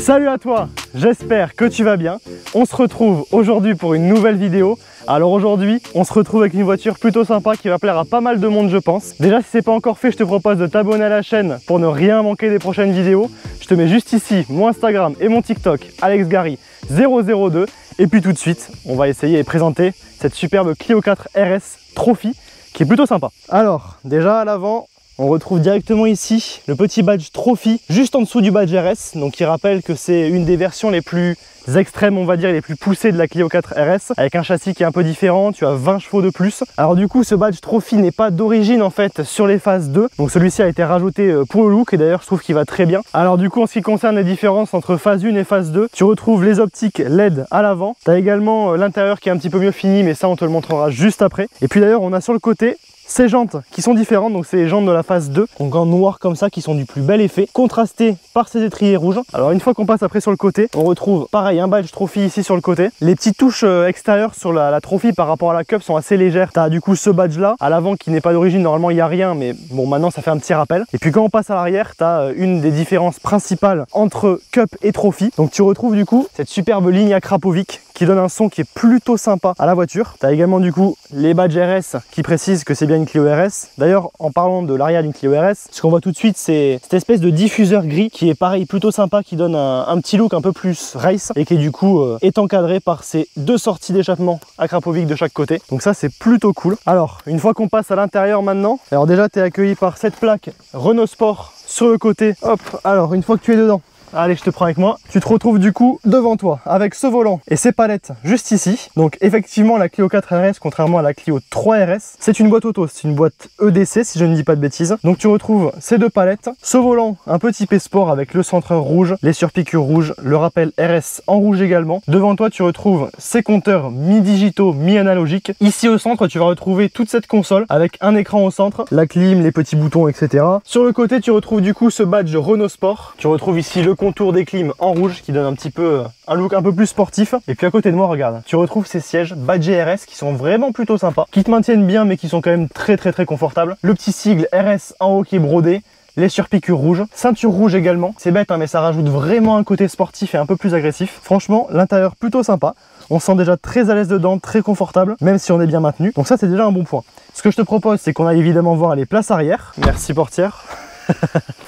Salut à toi, j'espère que tu vas bien. On se retrouve aujourd'hui pour une nouvelle vidéo. Alors aujourd'hui, on se retrouve avec une voiture plutôt sympa qui va plaire à pas mal de monde je pense. Déjà si c'est pas encore fait, je te propose de t'abonner à la chaîne pour ne rien manquer des prochaines vidéos. Je te mets juste ici mon Instagram et mon TikTok, AlexGary002. Et puis tout de suite, on va essayer et présenter cette superbe Clio 4 RS Trophy qui est plutôt sympa. Alors déjà à l'avant, on retrouve directement ici le petit badge Trophy juste en dessous du badge RS, donc qui rappelle que c'est une des versions les plus extrêmes, on va dire, les plus poussées de la Clio 4 RS, avec un châssis qui est un peu différent, tu as 20 chevaux de plus. Alors du coup ce badge Trophy n'est pas d'origine en fait sur les phases 2, donc celui-ci a été rajouté pour le look et d'ailleurs je trouve qu'il va très bien. Alors du coup en ce qui concerne les différences entre phase 1 et phase 2, tu retrouves les optiques LED à l'avant, tu as également l'intérieur qui est un petit peu mieux fini, mais ça on te le montrera juste après. Et puis d'ailleurs on a sur le côté ces jantes qui sont différentes, donc c'est les jantes de la phase 2, donc en noir comme ça, qui sont du plus bel effet, contrastées par ces étriers rouges. Alors une fois qu'on passe après sur le côté, on retrouve pareil un badge Trophy ici sur le côté. Les petites touches extérieures sur la Trophy par rapport à la Cup sont assez légères. Tu as du coup ce badge là, à l'avant qui n'est pas d'origine, normalement il n'y a rien, mais bon maintenant ça fait un petit rappel. Et puis quand on passe à l'arrière, tu as une des différences principales entre Cup et Trophy. Donc tu retrouves du coup cette superbe ligne à Krapovic qui donne un son qui est plutôt sympa à la voiture. Tu as également du coup les badges RS qui précisent que c'est bien une Clio RS. D'ailleurs, en parlant de l'arrière d'une Clio RS, ce qu'on voit tout de suite, c'est cette espèce de diffuseur gris qui est pareil, plutôt sympa, qui donne un petit look un peu plus race et qui du coup est encadré par ces deux sorties d'échappement à Krapovic de chaque côté. Donc ça, c'est plutôt cool. Alors, une fois qu'on passe à l'intérieur maintenant, alors déjà, tu es accueilli par cette plaque Renault Sport sur le côté. Hop, alors une fois que tu es dedans, allez, je te prends avec moi. Tu te retrouves du coup devant toi avec ce volant et ces palettes juste ici. Donc effectivement la Clio 4 RS, contrairement à la Clio 3 RS, c'est une boîte auto, c'est une boîte EDC si je ne dis pas de bêtises. Donc tu retrouves ces deux palettes, ce volant un peu typé sport avec le centreur rouge, les surpiqûres rouges, le rappel RS en rouge également. Devant toi tu retrouves ces compteurs mi-digitaux, mi-analogiques. Ici au centre tu vas retrouver toute cette console avec un écran au centre, la clim, les petits boutons, etc. Sur le côté tu retrouves du coup ce badge Renault Sport. Tu retrouves ici le contour des clims en rouge qui donne un petit peu un look un peu plus sportif. Et puis à côté de moi, regarde, tu retrouves ces sièges badge RS qui sont vraiment plutôt sympas, qui te maintiennent bien mais qui sont quand même très confortables. Le petit sigle RS en haut qui est brodé, les surpiqûres rouges, ceinture rouge également. C'est bête hein, mais ça rajoute vraiment un côté sportif et un peu plus agressif. Franchement, l'intérieur plutôt sympa. On se sent déjà très à l'aise dedans, très confortable, même si on est bien maintenu. Donc ça c'est déjà un bon point. Ce que je te propose, c'est qu'on aille évidemment voir les places arrière. Merci portière.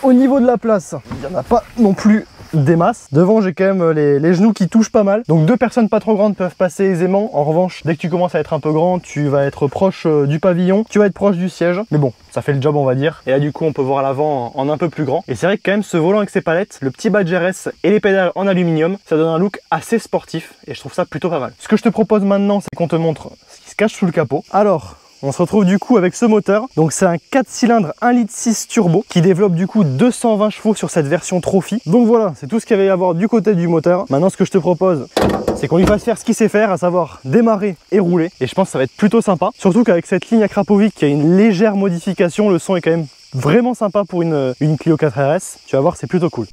Au niveau de la place, il n'y en a pas non plus des masses. Devant j'ai quand même les genoux qui touchent pas mal, donc deux personnes pas trop grandes peuvent passer aisément. En revanche dès que tu commences à être un peu grand, tu vas être proche du pavillon, tu vas être proche du siège, mais bon ça fait le job on va dire. Et là du coup on peut voir à l'avant en un peu plus grand, et c'est vrai que quand même ce volant avec ses palettes, le petit badge RS et les pédales en aluminium, ça donne un look assez sportif et je trouve ça plutôt pas mal. Ce que je te propose maintenant, c'est qu'on te montre ce qui se cache sous le capot. Alors on se retrouve du coup avec ce moteur, donc c'est un 4 cylindres 1,6 litre turbo qui développe du coup 220 chevaux sur cette version Trophy. Donc voilà, c'est tout ce qu'il va y avoir du côté du moteur. Maintenant ce que je te propose, c'est qu'on lui fasse faire ce qu'il sait faire, à savoir démarrer et rouler. Et je pense que ça va être plutôt sympa, surtout qu'avec cette ligne à Krapovic qui a une légère modification, le son est quand même vraiment sympa pour une Clio 4 RS. Tu vas voir, c'est plutôt cool.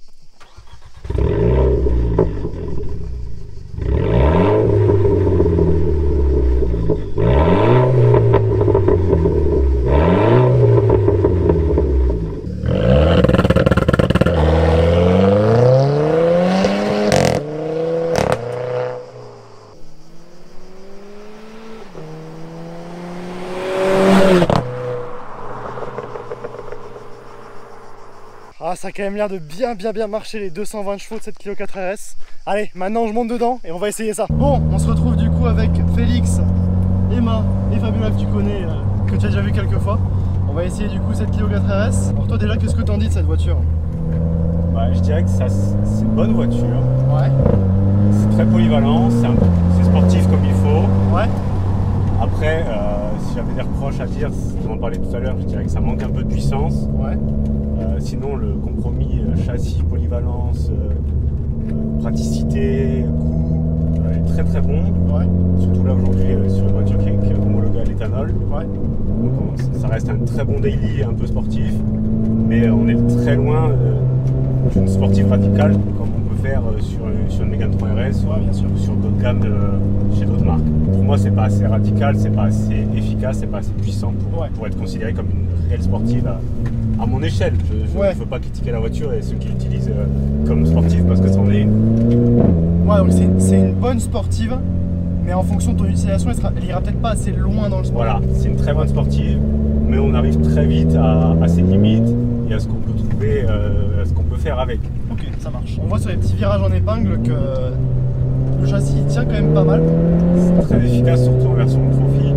Ah, ça a quand même l'air de bien marcher les 220 chevaux de cette Clio 4 RS. Allez, maintenant je monte dedans et on va essayer ça. Bon, on se retrouve du coup avec Félix, Emma et Fabiola que tu connais, que tu as déjà vu quelques fois. On va essayer du coup cette Clio 4 RS. Pour toi déjà, qu'est-ce que t'en dis de cette voiture? Bah, je dirais que c'est une bonne voiture. Ouais. C'est très polyvalent, c'est sportif comme il faut. Ouais. Après, si j'avais des reproches à dire, on en parlait tout à l'heure, je dirais que ça manque un peu de puissance. Ouais. Sinon, le compromis châssis, polyvalence, praticité, coût, est très bon. Ouais. Surtout là aujourd'hui sur une voiture qui est homologuée à l'éthanol. Ouais. Donc ça reste un très bon daily, un peu sportif, mais on est très loin d'une sportive radicale comme on peut faire sur une Mégane 3 RS bien sûr. ou sur d'autres gammes chez d'autres marques. Pour moi, c'est pas assez radical, c'est pas assez efficace, c'est pas assez puissant pour être considéré comme une réelle sportive à mon échelle. Je ne veux pas critiquer la voiture et ceux qui l'utilisent comme sportive parce que c'en est une. Ouais, donc c'est une bonne sportive, mais en fonction de ton utilisation, elle ira peut-être pas assez loin dans le sport. Voilà, c'est une très bonne sportive, mais on arrive très vite à ses limites et à ce qu'on peut trouver, à ce qu'on peut faire avec. Ok, ça marche. On voit sur les petits virages en épingle que le châssis il tient quand même pas mal. C'est très efficace, surtout en version Trophy.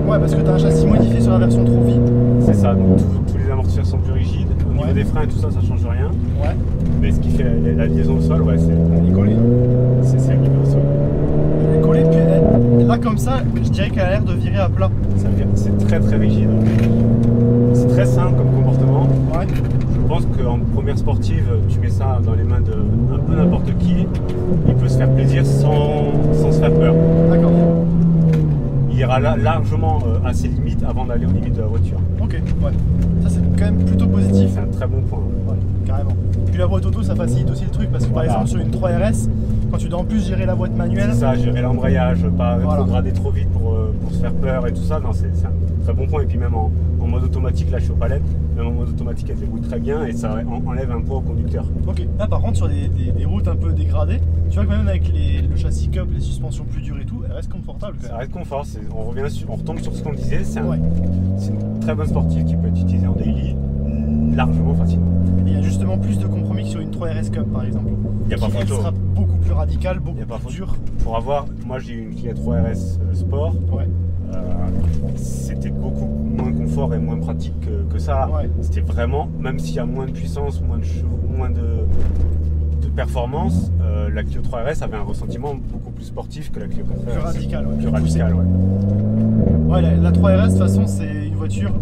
Ouais, parce que tu as un châssis modifié sur la version Trophy. C'est ça, donc tous les amortisseurs sont plus rigides. Au niveau des freins et tout ça, ça change rien. Ouais. Mais ce qui fait la liaison au sol, ouais, c'est. Il est collé. C'est arrivé au sol. Il est collé, puis là, comme ça, je dirais qu'elle a l'air de virer à plat. C'est très très rigide. C'est très simple comme comportement. Ouais. Je pense qu'en première sportive, tu mets ça dans les mains de un peu n'importe qui, il peut se faire plaisir sans se faire peur. D'accord. Il ira largement à ses limites avant d'aller aux limites de la voiture. Ok, ouais. Ça c'est quand même plutôt positif. C'est un très bon point. Ouais, carrément. Puis la boîte auto, ça facilite aussi le truc parce que par exemple sur une 3 RS, quand tu dois en plus gérer la boîte manuelle. C'est ça, gérer l'embrayage, pas rétrograder trop vite pour se faire peur et tout ça. Non, c'est un très bon point. Et puis même en mode automatique, là je suis aux palettes, même en mode automatique elle déroule très bien et ça enlève un poids au conducteur. Ok. Là par contre sur des routes un peu dégradées, tu vois que même avec le châssis cup, les suspensions plus dures et tout, elle reste confortable quand même. Ça reste confort, on retombe sur ce qu'on disait, c'est une très bonne sportive qui peut être utilisée en daily largement facilement. Il y a justement plus de compromis que sur une 3 RS Cup par exemple. Il n'y a pas photo. Elle sera beaucoup plus radicale, beaucoup plus dure. Pour avoir, moi j'ai eu une Kia 3 RS Sport. Ouais. C'était beaucoup moins confort et moins pratique que ça. Ouais. C'était vraiment, même s'il y a moins de puissance, moins de chevaux, moins de performance, la Clio 3 RS avait un ressentiment beaucoup plus sportif que la Clio 4 RS. Plus radical, ouais. Plus radical, ouais. Ouais, la 3 RS de toute façon c'est une voiture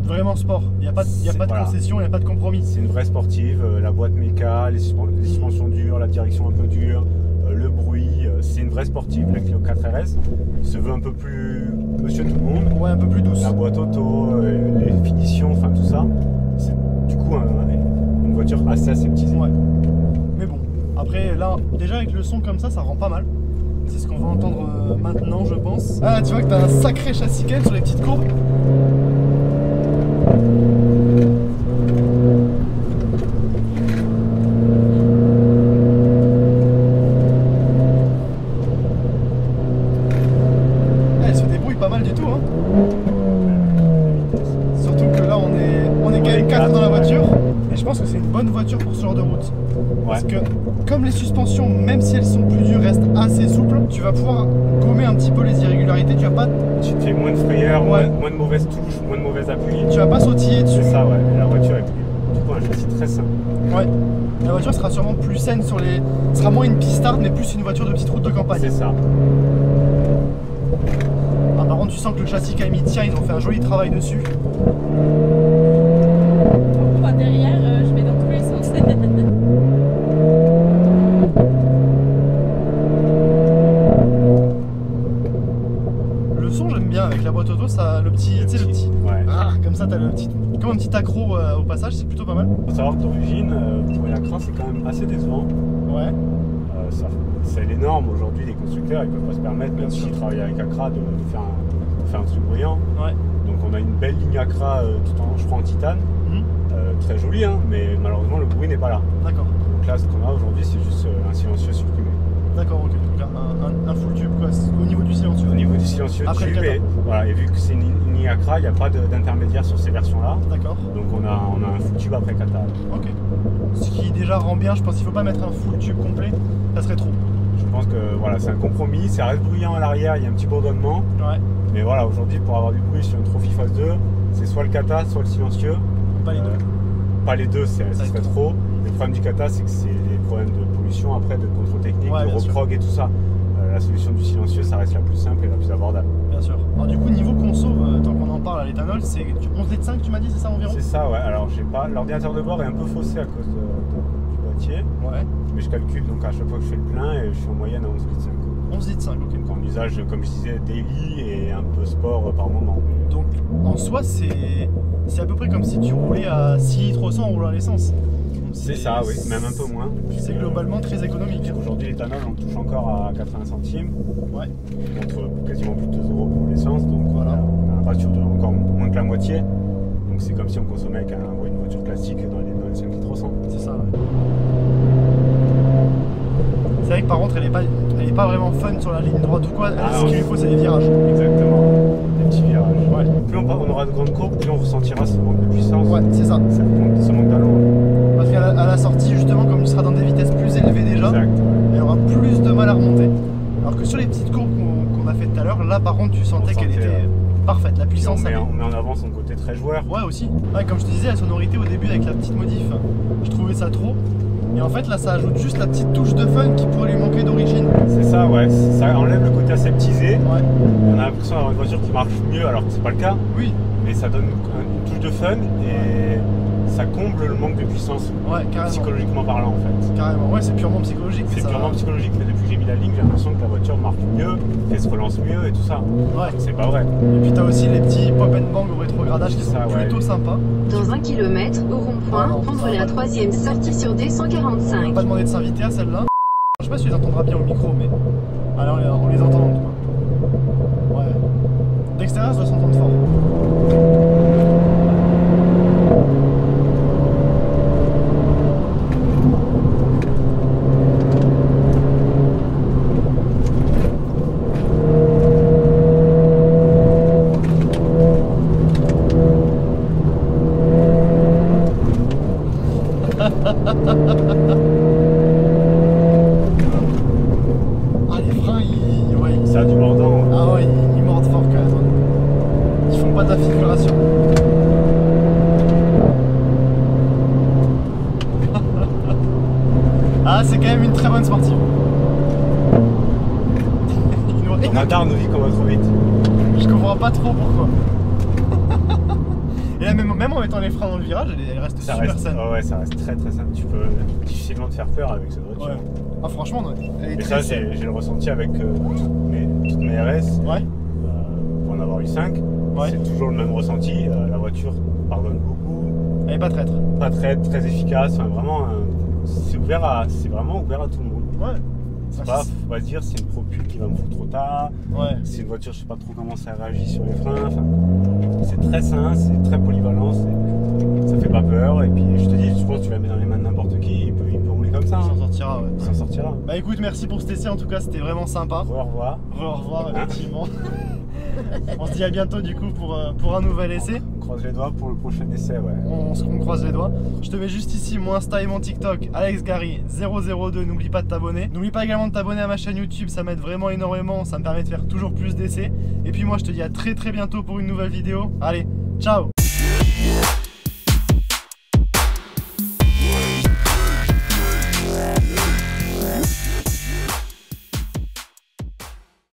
vraiment sport. Il n'y a pas de concession, il n'y a pas de compromis. C'est une vraie sportive, la boîte méca, les suspensions dures, la direction un peu dure, le bruit, c'est une vraie sportive. La Clio 4 RS se veut un peu plus monsieur tout le monde. Ouais, un peu plus douce. La boîte auto, les finitions, enfin tout ça. C'est du coup une voiture assez aseptisée. Ouais. Mais bon, après là, déjà avec le son comme ça rend pas mal. C'est ce qu'on va entendre maintenant, je pense. Ah, tu vois que t'as un sacré châssis Ken sur les petites courbes. Elle se débrouille pas mal du tout, hein. Surtout que là on est quand même 4 dans la voiture. Et je pense que c'est une bonne voiture pour ce genre de route. Parce que comme les suspensions, même si elles sont plus dures, restent assez souples, tu vas pouvoir gommer un petit peu les irrégularités. Tu te fais moins de frayeur, moins de mauvaises touches, moins de mauvais appuis. Tu vas pas sautiller dessus. C'est ça, ouais. Et la voiture est du coup un châssis très sain. Ouais. La voiture sera sûrement plus saine sur les. Sera moins une pistarde, mais plus une voiture de petite route de campagne. C'est ça. Ah, par contre, tu sens que le châssis quand même il tient, ils ont fait un joli travail dessus. Derrière, je vais dans tous les sens. Le son j'aime bien avec la boîte auto, ça, le petit. Ouais. Ah, comme ça t'as le petit. Comme un petit accro au passage, c'est plutôt pas mal. Faut savoir que d'origine, pour une Acra c'est quand même assez décevant. Ouais. C'est les normes aujourd'hui, les constructeurs ils peuvent pas se permettre, même s'ils travaillent avec Acra, de faire un truc brillant. Ouais. Donc on a une belle ligne Acra tout en, je crois, en titane. Très joli, hein, mais malheureusement le bruit n'est pas là. D'accord. Donc là ce qu'on a aujourd'hui c'est juste un silencieux supprimé. D'accord, ok. Donc un full tube quoi, au niveau du silencieux. Au niveau du silencieux tube, et vu que c'est une ligne Acra, il n'y a pas d'intermédiaire sur ces versions là. D'accord. Donc on a un full tube après Kata. Ok. Ce qui déjà rend bien, je pense qu'il ne faut pas mettre un full tube complet, ça serait trop. Je pense que voilà, c'est un compromis, ça reste bruyant à l'arrière, il y a un petit bourdonnement. Ouais. Mais voilà, aujourd'hui pour avoir du bruit sur une Trophy Phase 2, c'est soit le Kata, soit le silencieux. Pas les deux. Pas les deux, ça serait trop. Le problème du Kata, c'est que c'est des problèmes de pollution après, de contrôle technique, de reprog et tout ça. La solution du silencieux, ça reste la plus simple et la plus abordable. Bien sûr. Alors du coup, niveau conso, tant qu'on en parle à l'éthanol, c'est 11,5 litres tu m'as dit, c'est ça environ? C'est ça, ouais. Alors j'ai pas, l'ordinateur de bord est un peu faussé à cause du boîtier. Ouais. Mais je calcule donc à chaque fois que je fais le plein et je suis en moyenne à 11,5 litres. 11,5 litres, ok. Donc en usage, comme je disais, daily et un peu sport par moment. Donc en soi, c'est à peu près comme si tu roulais à 6 litres au 100 en roulant à l'essence. C'est ça, oui, même un peu moins. C'est globalement très économique. Aujourd'hui, l'éthanol, on touche encore à 80 centimes. Ouais. Contre quasiment plus de 2 € pour l'essence. Donc voilà. On a un ratio de encore moins que la moitié. Donc c'est comme si on consommait avec une voiture classique dans les 5 litres au 100. C'est ça, ouais. C'est vrai que par contre, elle est pas vraiment fun sur la ligne droite ou quoi. Ce qu'il lui faut, c'est des virages. Exactement. Des petits virages. Ouais. Plus on aura de grandes courbes, plus on ressentira ce manque de puissance. Ouais, c'est ça. Ce manque d'allure. Parce qu'à la sortie, justement, comme tu seras dans des vitesses plus élevées déjà, elle aura plus de mal à remonter. Alors que sur les petites courbes qu'on a fait tout à l'heure, là par contre, tu sentais qu'elle était parfaite. La puissance, on met en avant son côté très joueur. Ouais, aussi. Ouais, comme je te disais, la sonorité au début avec la petite modif, je trouvais ça trop. Et en fait, là, ça ajoute juste la petite touche de fun qui pourrait lui manquer d'origine. C'est ça, ouais. Ça enlève le côté aseptisé. Ouais. On a l'impression d'avoir une voiture qui marche mieux, alors que c'est pas le cas. Oui. Mais ça donne une touche de fun et ça comble le manque de puissance. Ouais, carrément. Psychologiquement parlant, en fait. Carrément. Ouais, c'est purement psychologique. C'est purement psychologique, mais depuis que j'ai mis la ligne, j'ai l'impression que la voiture marche mieux, qu'elle se relance mieux et tout ça. Ouais. C'est pas vrai. Et puis t'as aussi les petits pop and bang au rétrogradage qui sont plutôt sympas. Dans 1 km, au rond-point, prendre la 3e sortie sur D145. On va pas demander de s'inviter à celle-là. Je sais pas si tu les entendras bien au micro, mais. Allez, on les entend en tout cas. Ouais. D'extérieur, ça doit s'entendre fort. Ah, les freins, ça a du mordant. Ah ouais, ils mordent fort quand même. Ils font pas de la figuration. Ah, c'est quand même une très bonne sportive. Nathan nous dit qu'on va trop vite. Je comprends pas trop pourquoi. Et là, même en mettant les freins dans le virage, elle reste super saine. Ouais, ça reste très très saine. Tu peux difficilement te faire peur avec cette voiture. Ouais. Ah, franchement, elle est et très ça, j'ai le ressenti avec toutes mes RS. Ouais. Pour en avoir eu 5. Ouais. C'est toujours le même ressenti. La voiture pardonne beaucoup. Elle est pas traître. Pas traître, très efficace. Enfin, vraiment, c'est vraiment ouvert à tout le monde. Ouais. C'est pas, faut pas se dire c'est une propule qui va me foutre trop tard. Ouais. C'est une voiture, je sais pas trop comment ça réagit sur les freins. Enfin, c'est très sain, c'est très polyvalent, ça fait pas peur. Et puis je te dis, je pense que tu la mets dans les mains de n'importe qui, il peut rouler comme ça. Il s'en sortira, ouais. Il s'en sortira. Bah écoute, merci pour cet essai, en tout cas c'était vraiment sympa. Au revoir. Au revoir, effectivement. On se dit à bientôt du coup pour un nouvel essai. On croise les doigts pour le prochain essai, ouais. On croise les doigts. Je te mets juste ici mon Insta et mon TikTok, AlexGary002. N'oublie pas de t'abonner. N'oublie pas également de t'abonner à ma chaîne YouTube, ça m'aide vraiment énormément. Ça me permet de faire toujours plus d'essais. Et puis moi je te dis à très bientôt pour une nouvelle vidéo. Allez, ciao!